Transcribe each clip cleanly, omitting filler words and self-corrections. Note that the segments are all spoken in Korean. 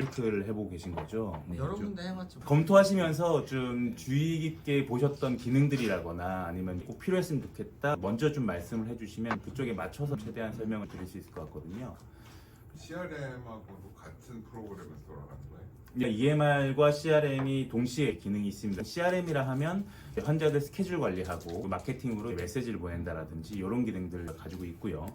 체크를 해보고 계신 거죠? 네, 여러 좀 군데 해봤죠. 검토하시면서 좀 주의 깊게 보셨던 기능들이라거나 아니면 꼭 필요했으면 좋겠다 먼저 좀 말씀을 해주시면 그쪽에 맞춰서 최대한 설명을 드릴 수 있을 것 같거든요. CRM하고도 같은 프로그램에서 돌아가는 거예요? EMR과 CRM이 동시에 기능이 있습니다. CRM이라 하면 환자들 스케줄 관리하고 마케팅으로 메시지를 보낸다라든지 이런 기능들을 가지고 있고요.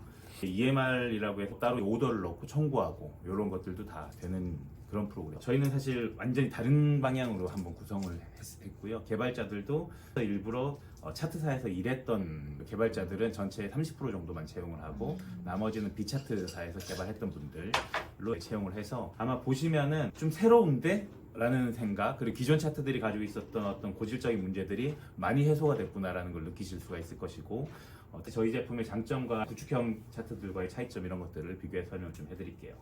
EMR이라고 해서 따로 오더를 넣고 청구하고 이런 것들도 다 되는 그런 프로그램. 저희는 사실 완전히 다른 방향으로 한번 구성을 했고요. 개발자들도 일부러 차트사에서 일했던 개발자들은 전체의 30% 정도만 채용을 하고 나머지는 비차트사에서 개발했던 분들로 채용을 해서 아마 보시면은 좀 새로운데? 라는 생각, 그리고 기존 차트들이 가지고 있었던 어떤 고질적인 문제들이 많이 해소가 됐구나라는 걸 느끼실 수가 있을 것이고 저희 제품의 장점과 구축형 차트들과의 차이점 이런 것들을 비교해서 설명을 좀 해드릴게요.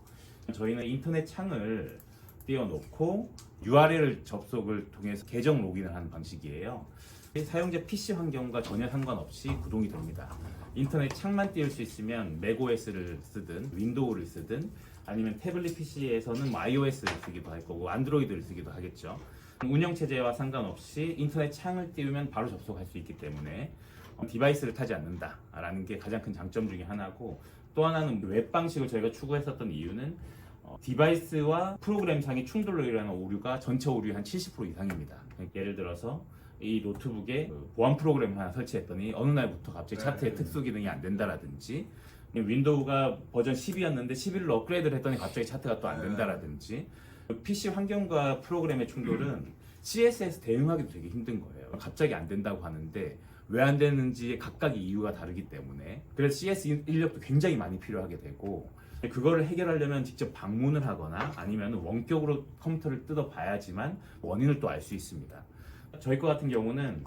저희는 인터넷 창을 띄워놓고 URL 접속을 통해서 계정 로그인을 하는 방식이에요. 사용자 PC 환경과 전혀 상관없이 구동이 됩니다. 인터넷 창만 띄울 수 있으면 맥OS를 쓰든 윈도우를 쓰든 아니면 태블릿 PC에서는 iOS를 쓰기도 할 거고 안드로이드를 쓰기도 하겠죠. 운영체제와 상관없이 인터넷 창을 띄우면 바로 접속할 수 있기 때문에 디바이스를 타지 않는다라는 게 가장 큰 장점 중에 하나고, 또 하나는 웹 방식을 저희가 추구했었던 이유는 디바이스와 프로그램상의 충돌로 일어나는 오류가 전체 오류의 한 70% 이상입니다. 예를 들어서 이 노트북에 보안 프로그램을 하나 설치했더니 어느 날부터 갑자기 차트에 특수 기능이 안 된다라든지, 윈도우가 버전 10이었는데 11로 업그레이드를 했더니 갑자기 차트가 또 안 된다라든지, PC 환경과 프로그램의 충돌은 CSS 대응하기도 되게 힘든 거예요. 갑자기 안 된다고 하는데 왜 안 되는지 각각의 이유가 다르기 때문에, 그래서 CS 인력도 굉장히 많이 필요하게 되고, 그거를 해결하려면 직접 방문을 하거나 아니면 원격으로 컴퓨터를 뜯어 봐야지만 원인을 또 알 수 있습니다. 저희 거 같은 경우는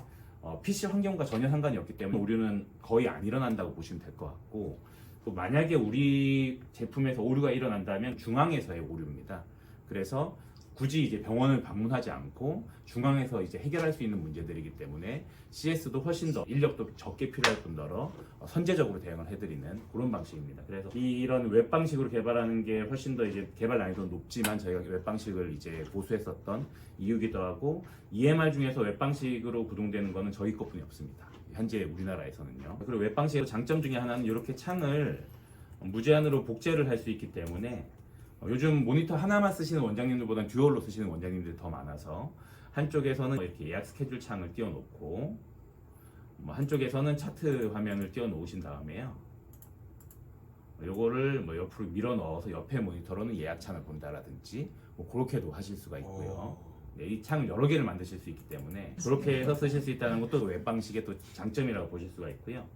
PC 환경과 전혀 상관이 없기 때문에 오류는 거의 안 일어난다고 보시면 될 것 같고, 또 만약에 우리 제품에서 오류가 일어난다면 중앙에서의 오류입니다. 그래서 굳이 이제 병원을 방문하지 않고 중앙에서 이제 해결할 수 있는 문제들이기 때문에 CS도 훨씬 더 인력도 적게 필요할 뿐더러 선제적으로 대응을 해드리는 그런 방식입니다. 그래서 이런 웹 방식으로 개발하는 게 훨씬 더 이제 개발 난이도는 높지만 저희가 웹 방식을 이제 보수했었던 이유기도 하고, EMR 중에서 웹 방식으로 구동되는 거는 저희 것뿐이 없습니다. 현재 우리나라에서는요. 그리고 웹 방식의 장점 중에 하나는 이렇게 창을 무제한으로 복제를 할 수 있기 때문에 요즘 모니터 하나만 쓰시는 원장님들보다 듀얼로 쓰시는 원장님들이 더 많아서 한쪽에서는 이렇게 예약 스케줄 창을 띄워놓고 한쪽에서는 차트 화면을 띄워놓으신 다음에요, 요거를 옆으로 밀어 넣어서 옆에 모니터로는 예약 창을 본다라든지 그렇게도 하실 수가 있고요. 네, 이 창을 여러 개를 만드실 수 있기 때문에 그렇게 해서 쓰실 수 있다는 것도 웹 방식의 또 장점이라고 보실 수가 있고요.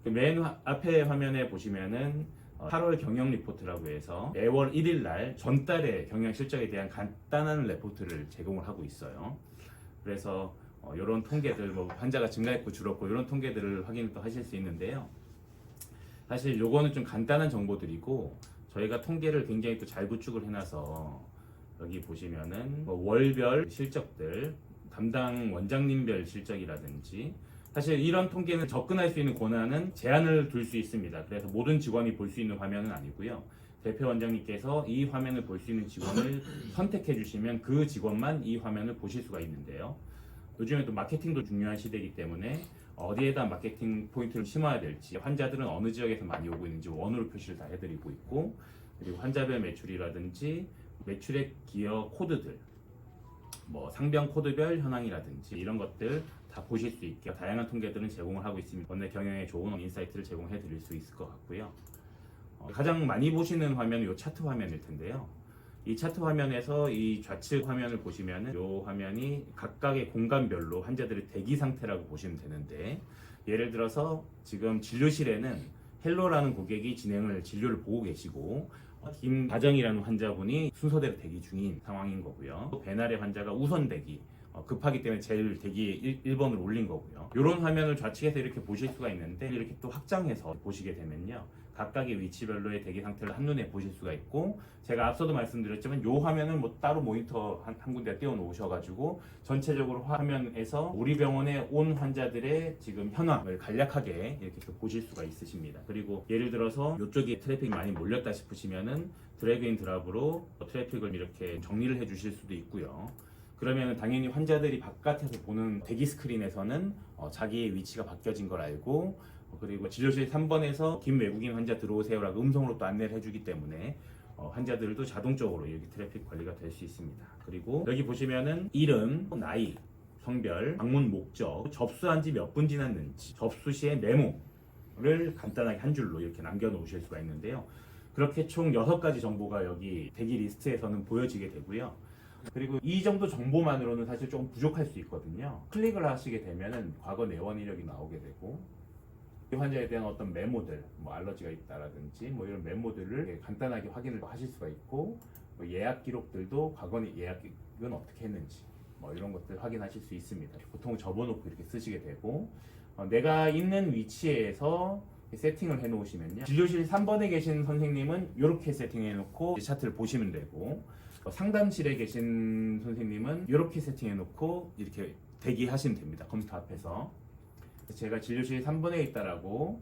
맨 앞에 화면에 보시면은 8월 경영 리포트라고 해서 매월 1일 날 전달의 경영 실적에 대한 간단한 레포트를 제공을 하고 있어요. 그래서 이런 통계들, 환자가 증가했고 줄었고 이런 통계들을 확인을 또 하실 수 있는데요. 사실 요거는 좀 간단한 정보들이고 저희가 통계를 굉장히 또 잘 구축을 해놔서 여기 보시면은 월별 실적들, 담당 원장님별 실적이라든지, 사실 이런 통계는 접근할 수 있는 권한은 제한을 둘 수 있습니다. 그래서 모든 직원이 볼 수 있는 화면은 아니고요. 대표 원장님께서 이 화면을 볼 수 있는 직원을 선택해 주시면 그 직원만 이 화면을 보실 수가 있는데요. 요즘에 또 마케팅도 중요한 시대이기 때문에 어디에다 마케팅 포인트를 심어야 될지, 환자들은 어느 지역에서 많이 오고 있는지 원으로 표시를 다 해드리고 있고, 그리고 환자별 매출이라든지 매출액 기여 코드들, 상병 코드별 현황이라든지 이런 것들 다 보실 수 있게 다양한 통계들은 제공을 하고 있습니다. 원내 경영에 좋은 인사이트를 제공해 드릴 수 있을 것 같고요. 가장 많이 보시는 화면은 이 차트 화면일 텐데요. 이 차트 화면에서 이 좌측 화면을 보시면은 이 화면이 각각의 공간별로 환자들의 대기 상태라고 보시면 되는데, 예를 들어서 지금 진료실에는 헬로라는 고객이 진료를 보고 계시고 김다정이라는 환자분이 순서대로 대기 중인 상황인 거고요. 배날의 환자가 우선 대기, 급하기 때문에 제일 대기 1번을 올린 거고요. 이런 화면을 좌측에서 이렇게 보실 수가 있는데 이렇게 또 확장해서 보시게 되면요. 각각의 위치별로의 대기 상태를 한눈에 보실 수가 있고 제가 앞서도 말씀드렸지만 이 화면은 뭐 따로 모니터 한 군데 띄워 놓으셔가지고 전체적으로 화면에서 우리 병원에 온 환자들의 지금 현황을 간략하게 이렇게 또 보실 수가 있으십니다. 그리고 예를 들어서 이쪽에 트래픽이 많이 몰렸다 싶으시면은 드래그인 드랍으로 트래픽을 이렇게 정리를 해 주실 수도 있고요. 그러면 당연히 환자들이 바깥에서 보는 대기 스크린에서는 자기의 위치가 바뀌어진 걸 알고 그리고 진료실 3번에서 김 외국인 환자 들어오세요라고 음성으로 또 안내를 해주기 때문에 환자들도 자동적으로 이렇게 트래픽 관리가 될 수 있습니다. 그리고 여기 보시면은 이름, 나이, 성별, 방문 목적, 접수한 지 몇 분 지났는지, 접수 시의 메모를 간단하게 한 줄로 이렇게 남겨놓으실 수가 있는데요. 그렇게 총 6가지 정보가 여기 대기 리스트에서는 보여지게 되고요. 그리고 이 정도 정보만으로는 사실 조금 부족할 수 있거든요. 클릭을 하시게 되면은 과거 내원 이력이 나오게 되고 이 환자에 대한 어떤 메모들, 뭐 알러지가 있다라든지 뭐 이런 메모들을 간단하게 확인을 하실 수가 있고 뭐 예약 기록들도 과거의 예약은 어떻게 했는지 뭐 이런 것들 확인하실 수 있습니다. 보통 접어놓고 이렇게 쓰시게 되고 내가 있는 위치에서 세팅을 해놓으시면요. 진료실 3번에 계신 선생님은 이렇게 세팅해놓고 차트를 보시면 되고 상담실에 계신 선생님은 이렇게 세팅해놓고 이렇게 대기하시면 됩니다. 컴퓨터 앞에서. 제가 진료실 3번에 있다라고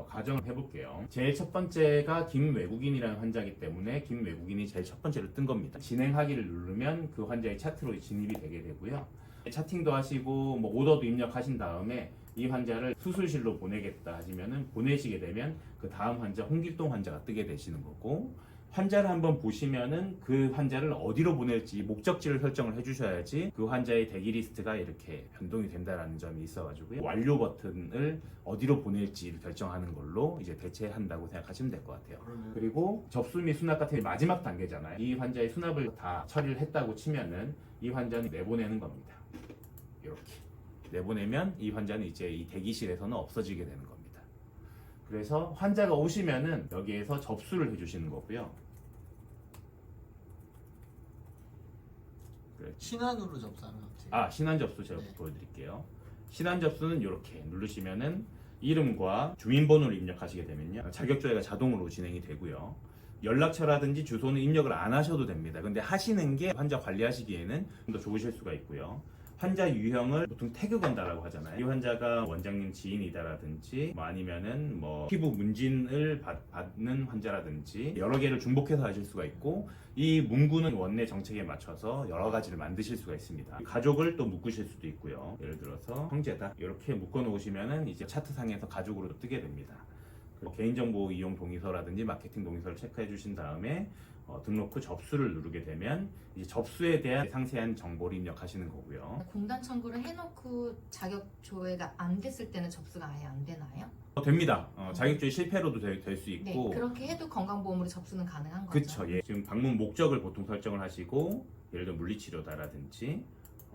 가정을 해볼게요. 제일 첫 번째가 김외국인이라는 환자이기 때문에 김외국인이 제일 첫 번째로 뜬 겁니다. 진행하기를 누르면 그 환자의 차트로 진입이 되게 되고요. 차팅도 하시고 뭐 오더도 입력하신 다음에 이 환자를 수술실로 보내겠다 하시면은 보내시게 되면 그 다음 환자 홍길동 환자가 뜨게 되시는 거고 환자를 한번 보시면은 그 환자를 어디로 보낼지 목적지를 설정을 해주셔야지 그 환자의 대기 리스트가 이렇게 변동이 된다라는 점이 있어가지고요. 완료 버튼을 어디로 보낼지를 결정하는 걸로 이제 대체한다고 생각하시면 될 것 같아요. 그리고 접수 및 수납 같은 마지막 단계잖아요. 이 환자의 수납을 다 처리를 했다고 치면은 이 환자는 내보내는 겁니다. 이렇게 내보내면 이 환자는 이제 이 대기실에서는 없어지게 되는 겁니다. 그래서 환자가 오시면은 여기에서 접수를 해주시는 거고요. 신환으로 접수하면 어떻게? 신환 접수 제가 네. 보여드릴게요. 신환 접수는 이렇게 누르시면은 이름과 주민번호를 입력하시게 되면요 자격 조회가 자동으로 진행이 되고요. 연락처라든지 주소는 입력을 안 하셔도 됩니다. 근데 하시는 게 환자 관리하시기에는 좀 더 좋으실 수가 있고요. 환자 유형을 보통 태그 건다라고 하잖아요. 이 환자가 원장님 지인이다라든지 뭐 아니면은 뭐 피부 문진을 받는 환자라든지 여러 개를 중복해서 하실 수가 있고 이 문구는 원내 정책에 맞춰서 여러 가지를 만드실 수가 있습니다. 가족을 또 묶으실 수도 있고요. 예를 들어서 형제다 이렇게 묶어 놓으시면은 이제 차트상에서 가족으로 뜨게 됩니다. 개인정보 이용 동의서라든지 마케팅 동의서를 체크해 주신 다음에 등록 후 접수를 누르게 되면 이제 접수에 대한 상세한 정보를 입력하시는 거고요. 공단 청구를 해놓고 자격 조회가 안 됐을 때는 접수가 아예 안 되나요? 됩니다. 자격조회 실패로도 될 수 네, 있고. 그렇게 해도 건강보험으로 접수는 가능한 거죠. 그쵸. 예. 지금 방문 목적을 보통 설정을 하시고 예를 들어 물리치료다라든지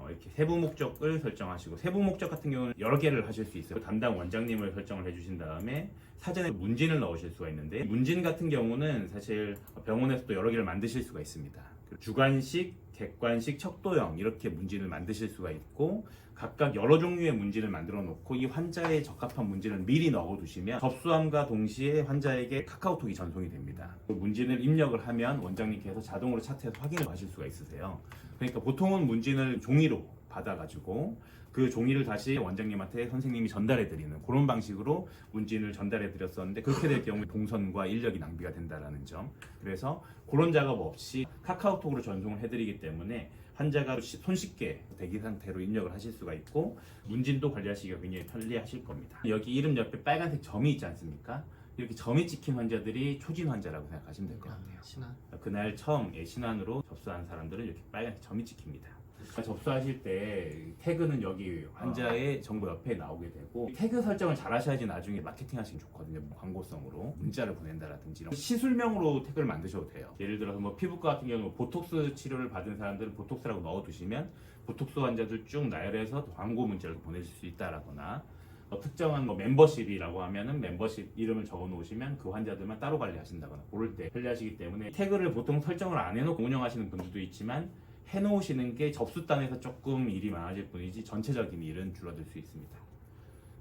이렇게 세부 목적을 설정하시고 세부 목적 같은 경우는 여러 개를 하실 수 있어요. 담당 원장님을 설정을 해주신 다음에 사전에 문진을 넣으실 수가 있는데 문진 같은 경우는 사실 병원에서도 여러 개를 만드실 수가 있습니다. 주관식, 객관식, 척도형 이렇게 문진을 만드실 수가 있고 각각 여러 종류의 문진을 만들어 놓고 이 환자에 적합한 문진을 미리 넣어 두시면 접수함과 동시에 환자에게 카카오톡이 전송이 됩니다. 그 문진을 입력을 하면 원장님께서 자동으로 차트에서 확인을 하실 수가 있으세요. 그러니까 보통은 문진을 종이로 받아가지고 그 종이를 다시 원장님한테 선생님이 전달해 드리는 그런 방식으로 문진을 전달해 드렸었는데 그렇게 될 경우에 동선과 인력이 낭비가 된다는 점. 그래서 그런 작업 없이 카카오톡으로 전송을 해드리기 때문에 환자가 손쉽게 대기 상태로 입력을 하실 수가 있고 문진도 관리하시기가 굉장히 편리하실 겁니다. 여기 이름 옆에 빨간색 점이 있지 않습니까? 이렇게 점이 찍힌 환자들이 초진 환자라고 생각하시면 될 것 같아요. 신환. 그날 처음 신환으로 접수한 사람들은 이렇게 빨간색 점이 찍힙니다. 접수하실 때 태그는 여기 환자의 정보 옆에 나오게 되고 태그 설정을 잘 하셔야지 나중에 마케팅 하시면 좋거든요. 뭐 광고성으로 문자를 보낸다라든지 이런 시술명으로 태그를 만드셔도 돼요. 예를 들어서 뭐 피부과 같은 경우 보톡스 치료를 받은 사람들은 보톡스라고 넣어두시면 보톡스 환자들 쭉 나열해서 광고 문자를 보내실 수 있다라거나 특정한 뭐 멤버십이라고 하면은 멤버십 이름을 적어 놓으시면 그 환자들만 따로 관리하신다거나 그럴 때 편리하시기 때문에 태그를 보통 설정을 안 해놓고 운영하시는 분들도 있지만 해놓으시는 게 접수단에서 조금 일이 많아질 뿐이지 전체적인 일은 줄어들 수 있습니다.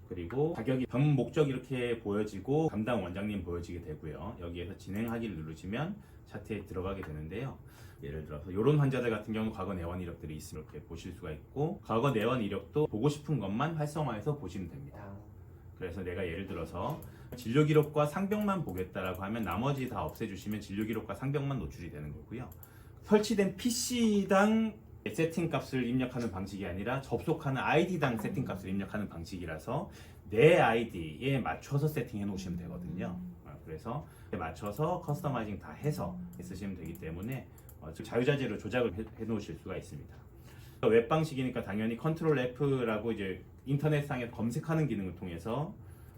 그리고 가격이 전 목적 이렇게 보여지고 담당 원장님 보여지게 되고요. 여기에서 진행하기를 누르시면 차트에 들어가게 되는데요. 예를 들어서 이런 환자들 같은 경우는 과거 내원 이력들이 있으면 이렇게 보실 수가 있고, 과거 내원 이력도 보고 싶은 것만 활성화해서 보시면 됩니다. 그래서 내가 예를 들어서 진료 기록과 상병만 보겠다라고 하면 나머지 다 없애주시면 진료 기록과 상병만 노출이 되는 거고요. 설치된 PC당 세팅 값을 입력하는 방식이 아니라 접속하는 아이디당 세팅 값을 입력하는 방식이라서 내 아이디에 맞춰서 세팅해 놓으시면 되거든요. 그래서 맞춰서 커스터마이징 다 해서 쓰시면 되기 때문에 자유자재로 조작을 해 놓으실 수가 있습니다. 웹 방식이니까 당연히 컨트롤 F라고 이제 인터넷상에 검색하는 기능을 통해서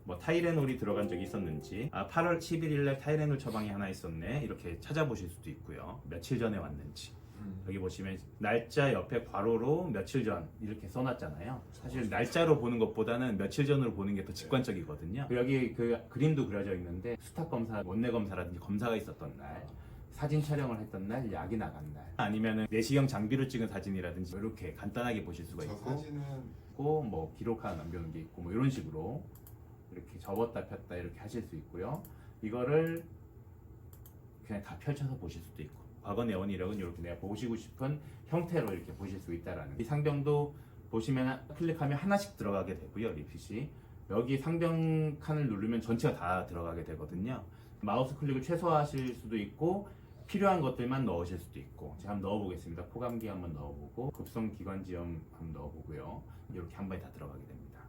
뭐 타이레놀이 들어간 적이 있었는지, 8월 11일에 타이레놀 처방이 하나 있었네 이렇게 찾아보실 수도 있고요. 며칠 전에 왔는지 여기 보시면 날짜 옆에 괄호로 며칠 전 이렇게 써놨잖아요. 사실 날짜로 보는 것보다는 며칠 전으로 보는 게 더 직관적이거든요. 여기 그 그림도 그려져 있는데 수탁 검사, 원내 검사라든지 검사가 있었던 날, 사진 촬영을 했던 날, 약이 나간 날, 아니면은 내시경 장비로 찍은 사진이라든지 이렇게 간단하게 보실 수가 저 있고, 사진은 뭐 기록 하나 남겨놓은 게 있고 뭐 이런 식으로 이렇게 접었다 폈다 이렇게 하실 수 있고요. 이거를 그냥 다 펼쳐서 보실 수도 있고, 과거 내원 이력은 이렇게 내가 보시고 싶은 형태로 이렇게 보실 수 있다라는. 이 상병도 보시면 클릭하면 하나씩 들어가게 되고요. 리핏이 여기 상병 칸을 누르면 전체가 다 들어가게 되거든요. 마우스 클릭을 최소화하실 수도 있고 필요한 것들만 넣으실 수도 있고, 제가 한번 넣어보겠습니다. 포감기 한번 넣어보고 급성 기관지염 한번 넣어보고요. 이렇게 한 번에 다 들어가게 됩니다.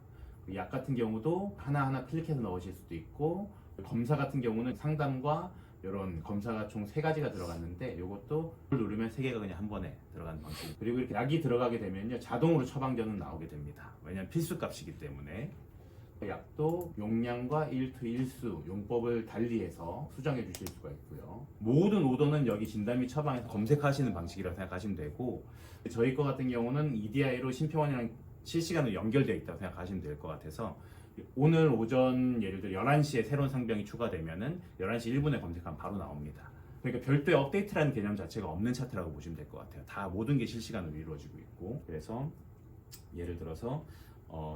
약 같은 경우도 하나하나 클릭해서 넣으실 수도 있고, 검사 같은 경우는 상담과 이런 검사가 총 3가지가 들어갔는데 이것도 누르면 3개가 그냥 한 번에 들어가는 방식. 그리고 이렇게 약이 들어가게 되면요 자동으로 처방전은 나오게 됩니다. 왜냐하면 필수 값이기 때문에. 약도 용량과 1투 1수 용법을 달리해서 수정해 주실 수가 있고요. 모든 오더는 여기 진단 및 처방에서 검색하시는 방식이라고 생각하시면 되고, 저희 거 같은 경우는 EDI로 심평원이랑 실시간으로 연결되어 있다고 생각하시면 될 것 같아서, 오늘 오전 예를 들어 11시에 새로운 상병이 추가되면은 11시 1분에 검색하면 바로 나옵니다. 그러니까 별도의 업데이트라는 개념 자체가 없는 차트라고 보시면 될 것 같아요. 다 모든 게 실시간으로 이루어지고 있고, 그래서 예를 들어서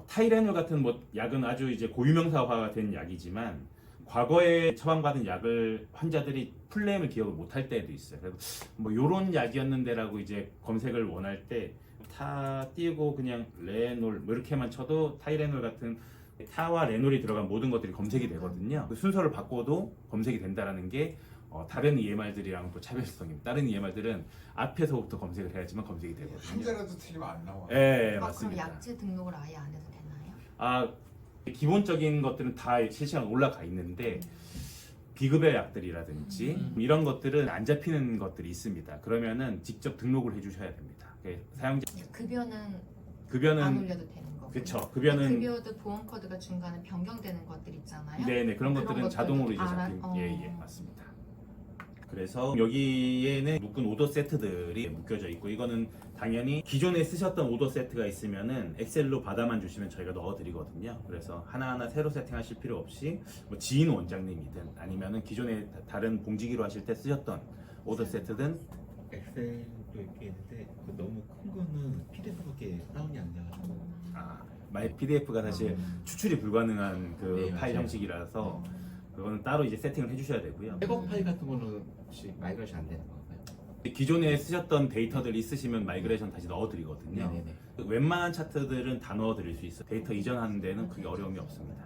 타이레놀 같은 뭐 약은 아주 이제 고유명사화가 된 약이지만 과거에 처방받은 약을 환자들이 풀네임을 기억을 못할 때도 있어요. 그래서 뭐 요런 약이었는데라고 이제 검색을 원할 때 타 띄고 그냥 레놀 뭐 이렇게만 쳐도 타이레놀 같은 타와 레놀이 들어간 모든 것들이 검색이 되거든요. 그 순서를 바꿔도 검색이 된다라는 게 다른 EMR들이랑 또 차별성입니다. 다른 EMR들은 앞에서부터 검색을 해야지만 검색이 되거든요. 한자라도 틀리면 안 나와요. 네, 그럼 맞습니다. 약제 등록을 아예 안 해도 되나요? 기본적인 것들은 다 실시간 올라가 있는데 비급여 약들이라든지 이런 것들은 안 잡히는 것들이 있습니다. 그러면은 직접 등록을 해주셔야 됩니다. 사용자 급여는 안 급여는 올려도 되는 거고. 그쵸. 급여는 급여도 보험 코드가 중간에 변경되는 것들 있잖아요. 네네 그런 것들은 것들도 자동으로 이제 알아? 잡힌 예 맞습니다. 그래서 여기에는 묶은 오더 세트들이 묶여져 있고, 이거는 당연히 기존에 쓰셨던 오더 세트가 있으면은 엑셀로 받아만 주시면 저희가 넣어드리거든요. 그래서 하나하나 새로 세팅하실 필요 없이 뭐 지인 원장님이든 아니면은 기존에 다른 봉지기로 하실 때 쓰셨던 오더 세트든. 엑셀도 있게 있는데 너무 큰 거는 PDF밖에 다운이 안 돼가지고 마이 PDF가 사실 추출이 불가능한 그 네, 파일 맞아요. 형식이라서 그거는 따로 이제 세팅을 해주셔야 되고요. 백업 파일 같은 거는 혹시 마이그레이션 안 되는 건가요? 기존에 쓰셨던 데이터들 있으시면 마이그레이션 다시 넣어드리거든요. 네네네. 웬만한 차트들은 다 넣어드릴 수 있어요. 데이터 이전하는 데는 그게 어려움이 없습니다.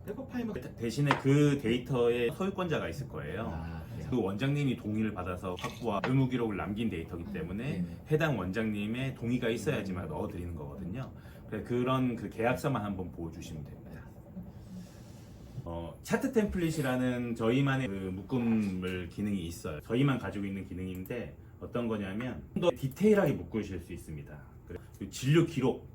백업 파일만 대신에 그 데이터의 소유권자가 있을 거예요. 그래요? 그 원장님이 동의를 받아서 확보와 의무 기록을 남긴 데이터이기 때문에 네네. 해당 원장님의 동의가 있어야지만 넣어드리는 거거든요. 그래서 그런 그 계약서만 한번 보여주시면 됩니다. 차트 템플릿이라는 저희만의 그 묶음을 기능이 있어요. 저희만 가지고 있는 기능인데 어떤 거냐면 좀 더 디테일하게 묶으실 수 있습니다. 그 진료 기록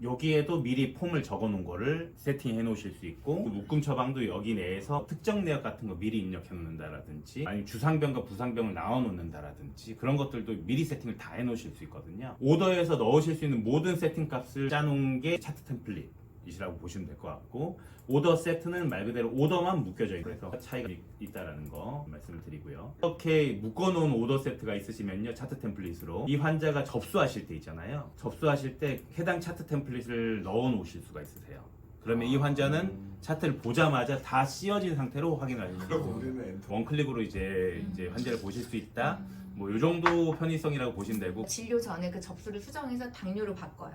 여기에도 미리 폼을 적어 놓은 거를 세팅해 놓으실 수 있고, 그 묶음 처방도 여기 내에서 특정 내역 같은 거 미리 입력해 놓는다라든지 아니면 주상병과 부상병을 나눠 놓는다라든지 그런 것들도 미리 세팅을 다 해 놓으실 수 있거든요. 오더에서 넣으실 수 있는 모든 세팅 값을 짜 놓은 게 차트 템플릿 이시라고 보시면 될 것 같고, 오더 세트는 말 그대로 오더만 묶여져 있고 그래서 차이가 있다라는 거 말씀을 드리고요. 이렇게 묶어놓은 오더 세트가 있으시면요, 차트 템플릿으로 이 환자가 접수하실 때 있잖아요. 접수하실 때 해당 차트 템플릿을 넣어 놓으실 수가 있으세요. 그러면 이 환자는 차트를 보자마자 다 씌워진 상태로 확인을 하실 수 그럼 있어요. 우리는 원클릭으로 이제 환자를 보실 수 있다. 뭐 이 정도 편의성이라고 보시면 되고, 진료 전에 그 접수를 수정해서 당뇨로 바꿔요.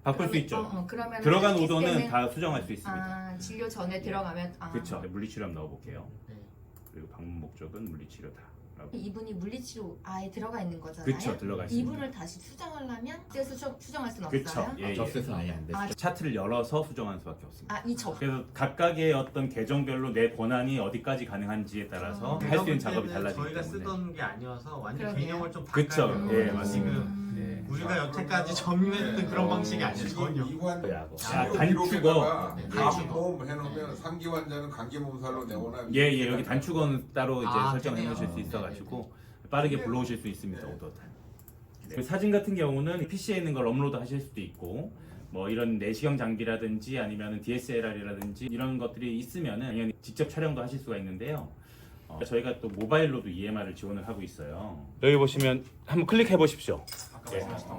바꿀 수 있죠. 그러면 들어간 할 오더는 시스템은- 다 수정할 수 있습니다. 아, 진료 전에 들어가면 그렇죠. 물리치료 한번 넣어볼게요. 네. 그리고 방문 목적은 물리치료다. 이분이 물리치료 아예 들어가 있는 거잖아요. 그렇죠. 들어가 있습니다. 이분을 다시 수정하려면 그때 수정할 수는 그쵸. 없어요. 예, 예. 접수해서 아예 안 됐어. 아, 차트를 열어서 수정하는 수밖에 없습니다. 이 접. 그래서 각각의 어떤 계정별로 내 권한이 어디까지 가능한지에 따라서 할 수 있는 작업이 달라지기 저희가 때문에. 쓰던 게 아니어서 완전 그러게요. 개념을 좀 그쵸. 바꿔요. 예, 맞습니다. 지금 예. 우리가 여태까지 점유했던 그런 방식이 아니에요. 전혀. 이관 야구. 치료 단축어. 기록에다가 네, 감몸 해놓으면 상기 환자는 감기 몸살로 내거나 예, 여기 단축은 따로 이제 설정해 되네요. 놓으실 수 네, 있어가지고 빠르게 불러오실 수 있습니다. 네. 오더. 그 사진 같은 경우는 PC에 있는 걸 업로드 하실 수도 있고, 뭐 이런 내시경 장비라든지 아니면 DSLR이라든지 이런 것들이 있으면은 당연히 직접 촬영도 하실 수가 있는데요. 저희가 또 모바일로도 EMR을 지원을 하고 있어요. 여기 보시면 한번 클릭해 보십시오.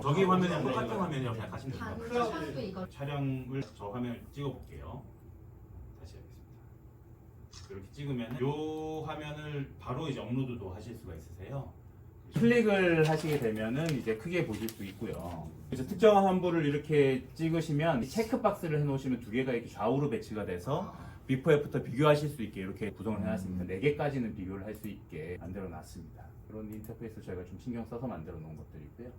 저기 화면이랑 똑같은 화면이라고 생각하시면 됩니다. 단추도 이거. 촬영을 저 화면을 찍어 볼게요. 다시 하겠습니다. 이렇게 찍으면 이 화면을 바로 이제 업로드도 하실 수가 있으세요. 클릭을 하시게 되면은 이제 크게 보실 수 있고요. 그래서 특정한 환부를 이렇게 찍으시면 체크 박스를 해놓으시면 두 개가 이렇게 좌우로 배치가 돼서 비포 애프터 비교하실 수 있게 이렇게 구성을 해놨습니다. 4개까지는 비교를 할 수 있게 만들어 놨습니다. 그런 인터페이스 저희가 좀 신경 써서 만들어 놓은 것들이고요.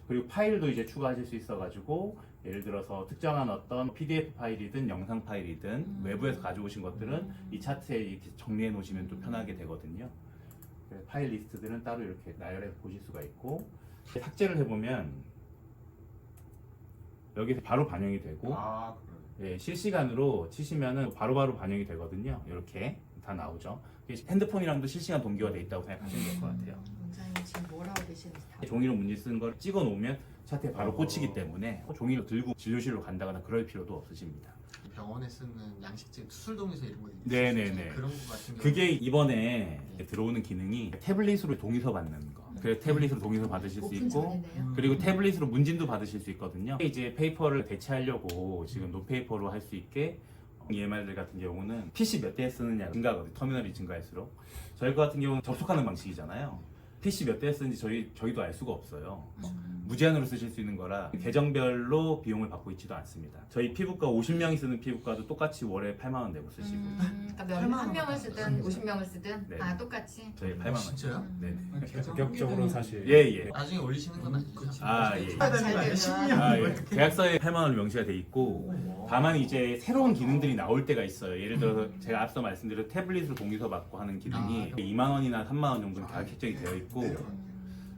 그리고 파일도 이제 추가하실 수 있어가지고, 예를 들어서 특정한 어떤 PDF 파일이든 영상 파일이든 외부에서 가져오신 것들은 이 차트에 이렇게 정리해 놓으시면 또 편하게 되거든요. 그래서 파일 리스트들은 따로 이렇게 나열해서 보실 수가 있고, 삭제를 해보면 여기서 바로 반영이 되고, 아 그래. 예, 실시간으로 치시면은 바로바로 반영이 되거든요. 이렇게 다 나오죠. 핸드폰이랑도 실시간 동기화 돼 있다고 생각하시면 될 것 같아요. 원장님 지금 뭐라고 계시는지 다. 종이로 문제 쓰는 걸 찍어 놓으면 차트에 바로 꽂히기 때문에 종이로 들고 진료실로 간다거나 그럴 필요도 없으십니다. 병원에 쓰는 양식집 수술동에서 이런 거 있어요. 네네네. 그런 거 같은 경우. 그게 이번에 들어오는 기능이 태블릿으로 동의서 받는 거. 그래서 태블릿으로 동의서 받으실 수 오픈 있고, 전이네요. 그리고 태블릿으로 문진도 받으실 수 있거든요. 이제 페이퍼를 대체하려고 지금 노페이퍼로 할 수 있게 EMR들 같은 경우는 PC 몇 대에 쓰느냐 증가하거든요. 터미널이 증가할수록. 저희 같은 경우는 접속하는 방식이잖아요. PC 몇 대에 쓰는지 저희도 알 수가 없어요. 무제한으로 쓰실 수 있는 거라 계정별로 비용을 받고 있지도 않습니다. 저희 피부과 50명이 쓰는 피부과도 똑같이 월에 8만 원 내고 쓰시고, 그러니까 한 명을 쓰든 50명을 쓰든 네. 똑같이. 저희 8만 원. 진짜요? 네네. 가격적으로는 사실 예. 나중에 올리시는 건 아니죠? 아, 예. 해야 되는 거 아니에요? 10년. 예. 계약서에 8만 원을 명시가 돼 있고, 다만 이제 새로운 기능들이 나올 때가 있어요. 예를 들어서 제가 앞서 말씀드린 태블릿으로 동의서 받고 하는 기능이 2만 원이나 3만 원 정도는 가격 책정이 되어 있고,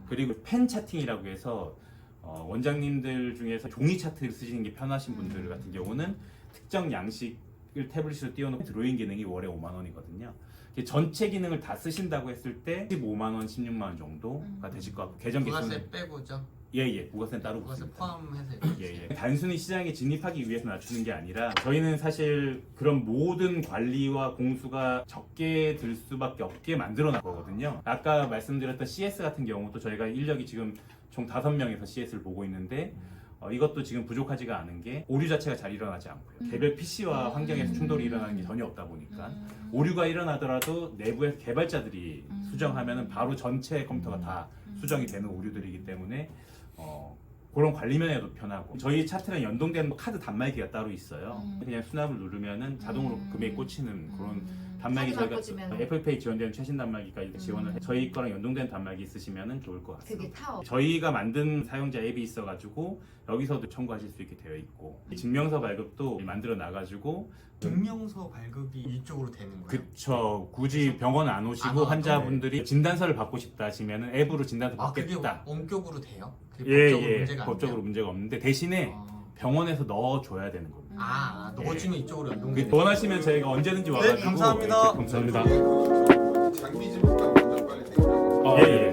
그리고 펜 차팅이라고 해서 원장님들 중에서 종이 차트를 쓰시는 게 편하신 분들 같은 경우는 특정 양식을 태블릿으로 띄워놓고 드로잉 기능이 월에 5만 원이거든요. 전체 기능을 다 쓰신다고 했을 때 15만 원, 16만 원 정도가 되실 것 같고, 계정 개수는 부가세 빼고죠. 예, 부가세는 따로 부가세 붙습니다. 포함해서. 예. 단순히 시장에 진입하기 위해서 낮추는 게 아니라, 저희는 사실 그런 모든 관리와 공수가 적게 들 수밖에 없게 만들어 놨 거거든요. 아까 말씀드렸던 CS 같은 경우도 저희가 인력이 지금 총 5명에서 CS를 보고 있는데, 이것도 지금 부족하지가 않은 게 오류 자체가 잘 일어나지 않고요. 개별 PC와 환경에서 충돌이 일어나는 게 전혀 없다 보니까 오류가 일어나더라도 내부에서 개발자들이 수정하면 바로 전체 컴퓨터가 다 수정이 되는 오류들이기 때문에 그런 관리 면에도 편하고, 저희 차트랑 연동되는 카드 단말기가 따로 있어요. 그냥 수납을 누르면은 자동으로 금액이 꽂히는 그런 단말기, 카드만 저희가 꽂으면. 애플페이 지원되는 최신 단말기까지 지원을 해. 저희 거랑 연동된 단말기 있으시면은 좋을 것 같습니다. 그게 타워. 저희가 만든 사용자 앱이 있어가지고 여기서도 청구하실 수 있게 되어 있고, 증명서 발급도 만들어 놔가지고, 증명서 발급이 이쪽으로 되는 거예요? 그쵸. 굳이 병원 안 오시고 안 와도 환자분들이 진단서를 받고 싶다 하시면은 앱으로 진단서 아, 그게 받겠다. 원격으로 돼요? 그게 예. 문제가 안 법적으로 돼요? 문제가 없는데, 대신에 병원에서 넣어줘야 되는 겁니다. 넣어주면 이쪽으로 연동되는 원하시면 저희가 언제든지 와가지고. 감사합니다. 네, 감사합니다. 장비 좀 먼저 빨리 대기하고. 예.